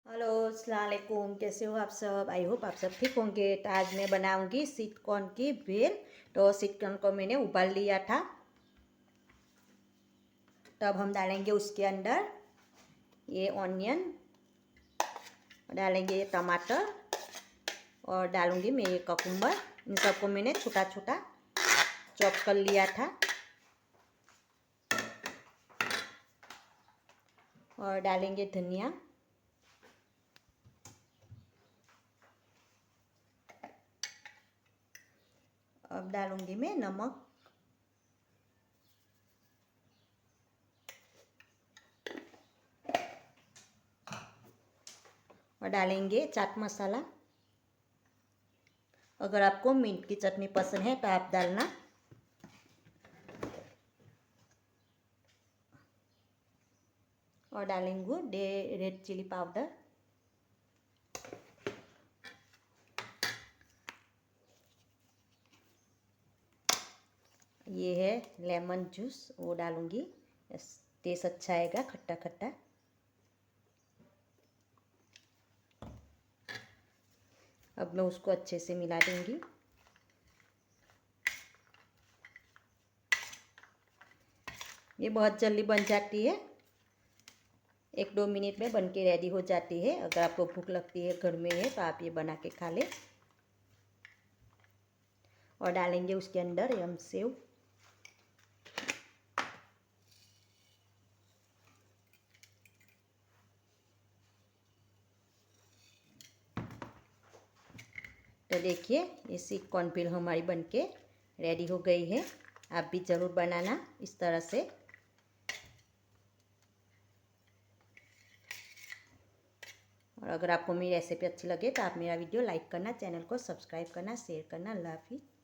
Hello अस्सलाम वालेकुम। कैसे हो आप सब? आई होप आप सब ठीक होंगे। तो आज मैं बनाऊंगी स्वीट कॉर्न की भेल। तो स्वीट कॉर्न को मैंने उबाल लिया था। तब हम डालेंगे उसके अंदर ये ऑनियन, डालेंगे ये टमाटर और डालूंगी मैं ये ककुम्बर। इन सबको मैंने छोटा छोटा चॉप कर लिया था। और डालेंगे धनिया, अब डालूंगी मैं नमक, और डालेंगे चाट मसाला। अगर आपको मिंट की चटनी पसंद है तो आप डालना। और डालेंगे रेड चिली पाउडर। ये है लेमन जूस, वो डालूंगी, टेस्ट अच्छा आएगा, खट्टा खट्टा। अब मैं उसको अच्छे से मिला दूंगी। ये बहुत जल्दी बन जाती है, 1-2 मिनट में बन के रेडी हो जाती है। अगर आपको भूख लगती है, घर में है, तो आप ये बना के खा लें। और डालेंगे उसके अंदर हम सेव। तो देखिए ये स्वीट कॉर्न भेल हमारी बनके रेडी हो गई है। आप भी ज़रूर बनाना इस तरह से। और अगर आपको मेरी रेसिपी अच्छी लगे तो आप मेरा वीडियो लाइक करना, चैनल को सब्सक्राइब करना, शेयर करना। अल्लाह हाफिज़।